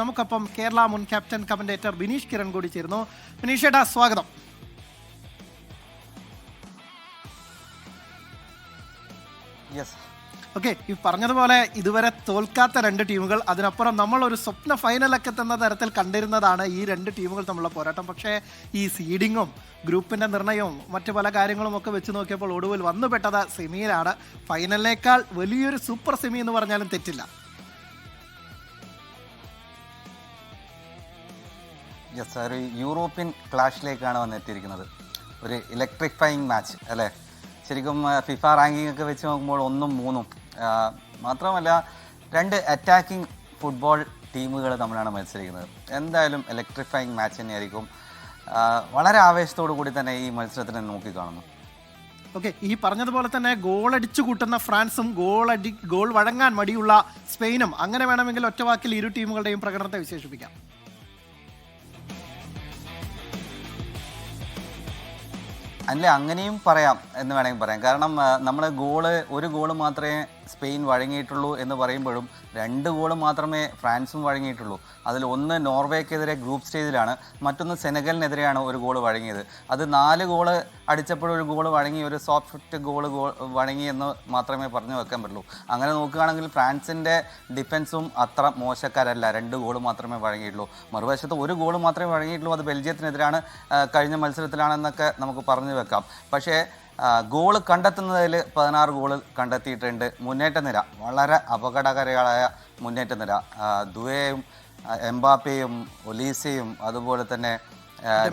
നമുക്കൊപ്പം കേരള മുൻ captain commentator Bineesh Kiran കൂടി ചേരുന്നു. ബിനീഷ് ചേട്ടാ, സ്വാഗതം. ഓക്കെ, ഈ പറഞ്ഞതുപോലെ ഇതുവരെ തോൽക്കാത്ത രണ്ട് ടീമുകൾ, അതിനപ്പുറം നമ്മൾ ഒരു സ്വപ്ന ഫൈനലൊക്കെ എത്തുന്ന തരത്തിൽ കണ്ടിരുന്നതാണ് ഈ രണ്ട് ടീമുകൾ തമ്മിലുള്ള പോരാട്ടം. പക്ഷേ ഈ സീഡിങ്ങും ഗ്രൂപ്പിന്റെ നിർണയവും മറ്റു പല കാര്യങ്ങളും ഒക്കെ വെച്ച് നോക്കിയപ്പോൾ ഒടുവിൽ വന്നുപെട്ടത് സെമിയിലാണ്. ഫൈനലിനേക്കാൾ വലിയൊരു സൂപ്പർ സെമി എന്ന് പറഞ്ഞാലും തെറ്റില്ല. ഒരു യൂറോപ്യൻ ക്ലാഷിലേക്കാണ് വന്നെത്തിയിരിക്കുന്നത്. ഒരു ഇലക്ട്രിഫൈങ് മാച്ച് അല്ലേ? ശരിക്കും ഫിഫ റാങ്കിങ് ഒക്കെ വെച്ച് നോക്കുമ്പോൾ 1-3 മാത്രമല്ല രണ്ട് അറ്റാക്കിംഗ് ഫുട്ബോൾ ടീമുകൾ തമ്മിലാണ് മത്സരിക്കുന്നത്. എന്തായാലും ഇലക്ട്രിഫൈങ് മാച്ച് തന്നെയായിരിക്കും. വളരെ ആവേശത്തോടു കൂടി തന്നെ ഈ മത്സരത്തിനെ നോക്കിക്കാണുന്നു. ഓക്കെ, ഈ പറഞ്ഞതുപോലെ തന്നെ ഗോൾ അടിച്ചു കൂട്ടുന്ന ഫ്രാൻസും ഗോൾ വഴങ്ങാൻ മടിയുള്ള സ്പെയിനും, അങ്ങനെ വേണമെങ്കിൽ ഒറ്റവാക്കിൽ ഇരു ടീമുകളുടെയും പ്രകടനത്തെ വിശേഷിപ്പിക്കാം. അല്ലേ, അങ്ങനെയും പറയാം എന്ന് വേണമെങ്കിൽ പറയാം. കാരണം നമ്മൾ ഒരു ഗോള് മാത്രമേ സ്പെയിൻ വഴങ്ങിയിട്ടുള്ളൂ എന്ന് പറയുമ്പോഴും 2 ഗോള് മാത്രമേ ഫ്രാൻസും വഴങ്ങിയിട്ടുള്ളൂ. അതിൽ ഒന്ന് നോർവേക്കെതിരെ ഗ്രൂപ്പ് സ്റ്റേജിലാണ്, മറ്റൊന്ന് സെനഗലിനെതിരെയാണ് ഒരു ഗോള് വഴങ്ങിയത്. അത് 4 ഗോള് അടിച്ചപ്പോഴൊരു ഗോള് വഴങ്ങി, ഒരു സോഫ്റ്റ് ഗോള് വഴങ്ങി എന്ന് മാത്രമേ പറഞ്ഞു വെക്കാൻ പറ്റുള്ളൂ. അങ്ങനെ നോക്കുകയാണെങ്കിൽ ഫ്രാൻസിൻ്റെ ഡിഫൻസും അത്ര മോശക്കാരല്ല. 2 ഗോള് മാത്രമേ വഴങ്ങിയിട്ടുള്ളൂ. മറുവശത്ത് ഒരു ഗോള് മാത്രമേ വഴങ്ങിയിട്ടുള്ളൂ, അത് ബെൽജിയത്തിനെതിരാണ്, കഴിഞ്ഞ മത്സരത്തിലാണെന്നൊക്കെ നമുക്ക് പറഞ്ഞു വെക്കാം. പക്ഷേ ഗോള് കണ്ടെത്തുന്നതിൽ 16 ഗോള് കണ്ടെത്തിയിട്ടുണ്ട്. മുന്നേറ്റ നിര വളരെ അപകടകരമായ മുന്നേറ്റ നിര. ദുവയും എംബാപ്പയും ഒലീസയും അതുപോലെ തന്നെ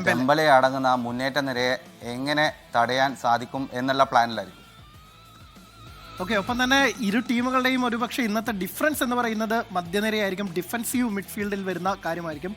ഡെംബലെ അടങ്ങുന്ന ആ മുന്നേറ്റ നിരയെ എങ്ങനെ തടയാൻ സാധിക്കും എന്നുള്ള പ്ലാനിലായിരിക്കും. ഓക്കെ, ഒപ്പം തന്നെ ഇരു ടീമുകളുടെയും ഒരുപക്ഷെ ഇന്നത്തെ ഡിഫറൻസ് എന്ന് പറയുന്നത് മധ്യനിരയായിരിക്കും. ഡിഫൻസീവ് മിഡ്ഫീൽഡിൽ വരുന്ന കാര്യമായിരിക്കും.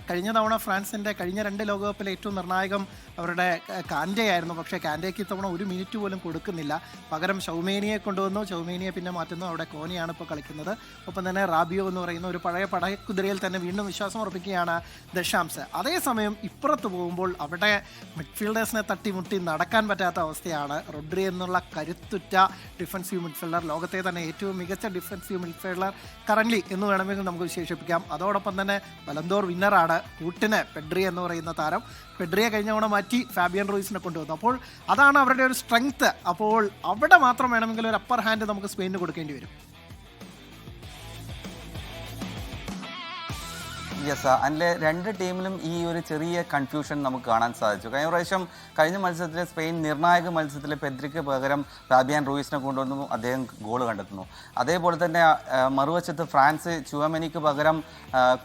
കഴിഞ്ഞ തവണ ഫ്രാൻസിൻ്റെ കഴിഞ്ഞ 2 ലോകകപ്പിലെ ഏറ്റവും നിർണായകം അവരുടെ കാൻഡേ ആയിരുന്നു. പക്ഷേ കാൻഡേക്ക് ഇത്തവണ 1 മിനിറ്റ് പോലും കൊടുക്കുന്നില്ല. പകരം ഷൗമേനിയെ കൊണ്ടുവന്നു. ഷൗമേനിയെ പിന്നെ മാറ്റുന്നു. അവിടെ കോനിയാണ് ഇപ്പോൾ കളിക്കുന്നത്. ഒപ്പം തന്നെ റാബിയോ എന്ന് പറയുന്ന ഒരു പഴയ പടക്കുതിരയിൽ തന്നെ വീണ്ടും വിശ്വാസം ഉറപ്പിക്കുകയാണ് ദശാംസ്. അതേസമയം ഇപ്പുറത്ത് പോകുമ്പോൾ അവിടെ മിഡ്ഫീൽഡേഴ്സിനെ തട്ടിമുട്ടി നടക്കാൻ പറ്റാത്ത അവസ്ഥയാണ്. റോഡ്രി എന്നുള്ള കരുത്തുറ്റ ഡിഫൻസീവ് മിഡ്ഫീൽഡർ, ലോകത്തെ തന്നെ ഏറ്റവും മികച്ച ഡിഫൻസീവ് മിഡ്ഫീൽഡർ കറൻലി എന്ന് വേണമെങ്കിൽ നമുക്ക് വിശേഷിപ്പിക്കാം. അതോടൊപ്പം തന്നെ ബലന്തോർ വിന്നറാണ് കൂട്ടിന് പെഡ്രി എന്ന് പറയുന്ന താരം. പെഡ്രിയെ കഴിഞ്ഞ തവണ മാറ്റി ഫാബിയൻ റൂയിസിനെ കൊണ്ടുവന്നു. അപ്പോൾ അതാണ് അവരുടെ ഒരു സ്ട്രെങ്ത്. അപ്പോൾ അവിടെ മാത്രം വേണമെങ്കിൽ ഒരു അപ്പർ ഹാൻഡ് നമുക്ക് സ്പെയിനിന് കൊടുക്കേണ്ടി വരും. അതിലെ 2 ടീമിലും ഈ ഒരു ചെറിയ കൺഫ്യൂഷൻ നമുക്ക് കാണാൻ സാധിച്ചു. കഴിഞ്ഞ മത്സരത്തിൽ സ്പെയിൻ നിർണായക മത്സരത്തിൽ പെദ്രിക്ക് പകരം ഫാബിയൻ റൂയിസിനെ കൊണ്ടുവന്നു, അദ്ദേഹം ഗോൾ കണ്ടെത്തുന്നു. അതേപോലെ തന്നെ മറുവശത്ത് ഫ്രാൻസ് ചുവമെനിക്ക് പകരം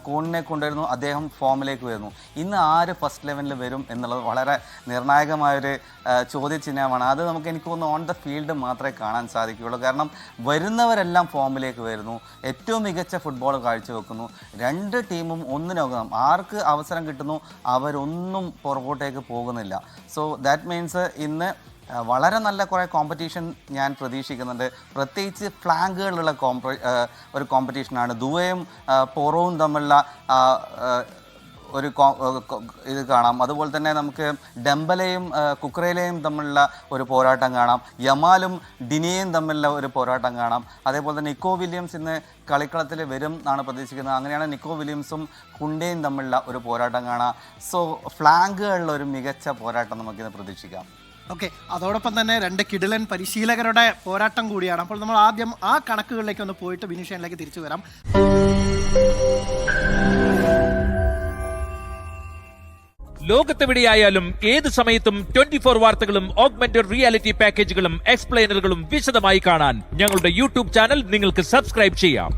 കോണിനെ കൊണ്ടുവരുന്നു, അദ്ദേഹം ഫോമിലേക്ക് വരുന്നു. ഇന്ന് ആര് ഫസ്റ്റ് 11 വരും എന്നുള്ളത് വളരെ നിർണായകമായൊരു ചോദ്യചിഹ്നമാണ്. അത് എനിക്ക് തോന്നുന്നു ഓൺ ദ ഫീൽഡ് മാത്രമേ കാണാൻ സാധിക്കുകയുള്ളൂ. കാരണം വരുന്നവരെല്ലാം ഫോമിലേക്ക് വരുന്നു, ഏറ്റവും മികച്ച ഫുട്ബോൾ കാഴ്ചവെക്കുന്നു. 2 ടീമും ഒന്നിനൊപ്പം ആർക്ക് അവസരം കിട്ടുന്നു അവരൊന്നും പുറകോട്ടേക്ക് പോകുന്നില്ല. സോ ദാറ്റ് മീൻസ് ഇന്ന് വളരെ നല്ല കുറേ കോമ്പറ്റീഷൻ ഞാൻ പ്രതീക്ഷിക്കുന്നുണ്ട്. പ്രത്യേകിച്ച് ഫ്ലാങ്കുകളിലുള്ള ഒരു കോമ്പറ്റീഷനാണ്. ദുവയും പോറോവും തമ്മിലുള്ള ഒരു ഇത് കാണാം. അതുപോലെ തന്നെ നമുക്ക് ഡെംബലയും കുക്രേലയും തമ്മിലുള്ള ഒരു പോരാട്ടം കാണാം. യമാലും ഡിനിയയും തമ്മിലുള്ള ഒരു പോരാട്ടം കാണാം. അതേപോലെ തന്നെ നിക്കോ വില്യംസ് ഇന്ന് കളിക്കളത്തിൽ വരും എന്നാണ് പ്രതീക്ഷിക്കുന്നത്. അങ്ങനെയാണ് നിക്കോ വില്യംസും കുണ്ടയും തമ്മിലുള്ള ഒരു പോരാട്ടം കാണാം. സോ ഫ്ലാങ്കുകളിലുള്ള ഒരു മികച്ച പോരാട്ടം നമുക്കിന്ന് പ്രതീക്ഷിക്കാം. ഓക്കെ, അതോടൊപ്പം തന്നെ 2 കിടിലൻ പരിശീലകരുടെ പോരാട്ടം കൂടിയാണ്. അപ്പോൾ നമ്മൾ ആദ്യം ആ കണക്കുകളിലേക്ക് ഒന്ന് പോയിട്ട് ബിനീഷനിലേക്ക് തിരിച്ചു വരാം. ലോകത്തെവിടെയായാലും ഏത് സമയത്തും 24 വാർത്തകളും ഓഗ്മെന്റഡ് റിയാലിറ്റി പാക്കേജുകളും എക്സ്പ്ലെയിനറുകളും വിശദമായി കാണാൻ ഞങ്ങളുടെ യൂട്യൂബ് ചാനൽ നിങ്ങൾക്ക് സബ്സ്ക്രൈബ് ചെയ്യാം.